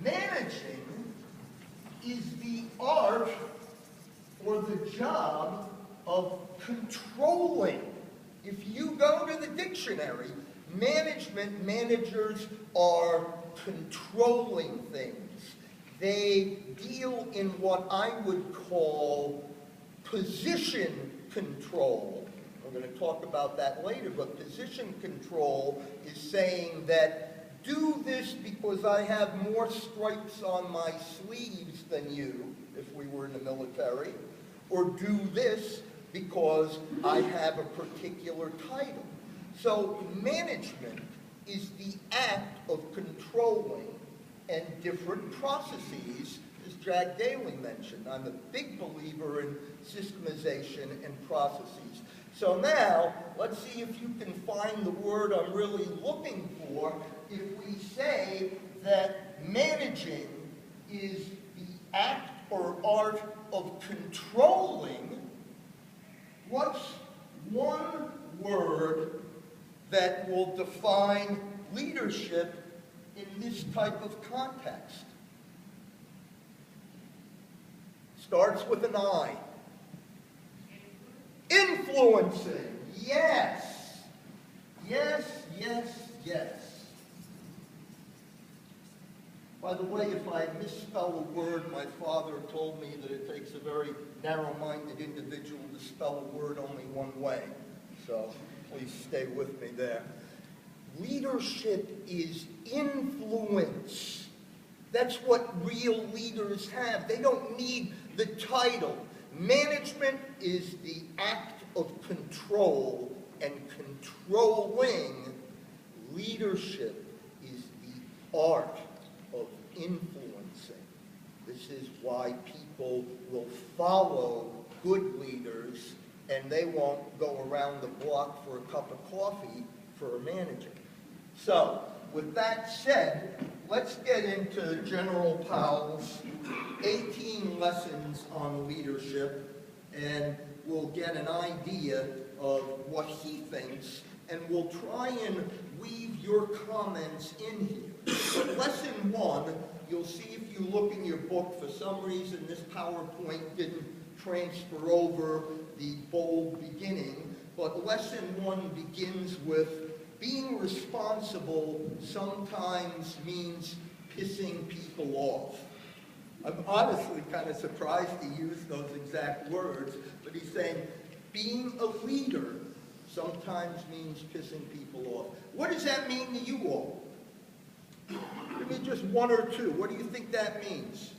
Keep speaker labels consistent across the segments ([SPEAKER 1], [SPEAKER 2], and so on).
[SPEAKER 1] Managing is the art or the job of controlling. If you go to the dictionary, managers are controlling things. They deal in what I would call position control. We're going to talk about that later, but position control is saying that do this because I have more stripes on my sleeves than you, if we were in the military, or do this because I have a particular title. So management is the act of controlling and different processes, as Jack Daly mentioned. I'm a big believer in systemization and processes. So now, let's see if you can find the word I'm really looking for. If we say that managing is the act or art of controlling, what's one word that will define leadership in this type of context? Starts with an I. Influencing. Yes. Yes, yes, yes. By the way, if I misspell a word, my father told me that it takes a very narrow-minded individual to spell a word only one way. So please stay with me there. Leadership is influence. That's what real leaders have. They don't need the title. Management is the act of control, and controlling. Leadership is the art of influencing. This is why people will follow good leaders, and they won't go around the block for a cup of coffee for a manager. So, with that said, let's get into General Powell's 18 lessons on leadership, and we'll get an idea of what he thinks, and we'll try and weave your comments in here. But lesson 1, you'll see if you look in your book, for some reason this PowerPoint didn't transfer over the bold beginning, but lesson 1 begins with being responsible sometimes means pissing people off. I'm honestly kind of surprised he used those exact words, but he's saying being a leader sometimes means pissing people off. What does that mean to you all? Give me just one or two. What do you think that means?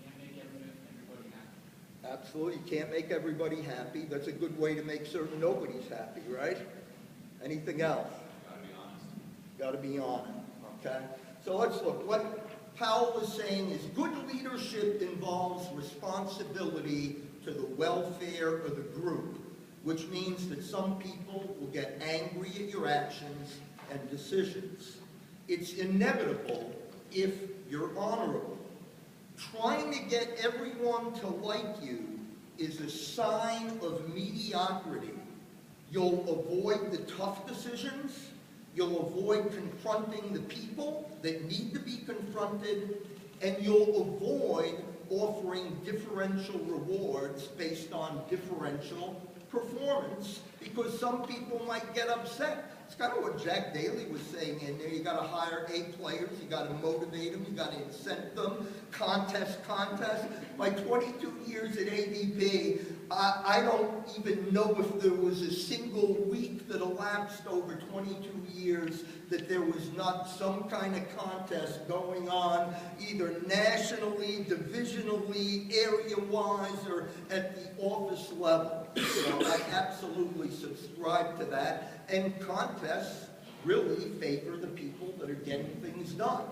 [SPEAKER 2] Can't make everybody happy.
[SPEAKER 1] Absolutely, you can't make everybody happy. That's a good way to make certain nobody's happy, right? Anything else? Got to be honest, okay? So let's look. What Powell is saying is good leadership involves responsibility to the welfare of the group, which means that some people will get angry at your actions and decisions. It's inevitable if you're honorable. Trying to get everyone to like you is a sign of mediocrity. You'll avoid the tough decisions. You'll avoid confronting the people that need to be confronted, and you'll avoid offering differential rewards based on differential performance, because some people might get upset. It's kind of what Jack Daly was saying in there. You got to hire A players, you got to motivate them, you got to incent them. Contest. My 22 years at ADP, I don't even know if there was a single week that elapsed over 22 years that there was not some kind of contest going on, either nationally, divisionally, area-wise, or at the office level. So I absolutely subscribe to that. And contests really favor the people that are getting things done.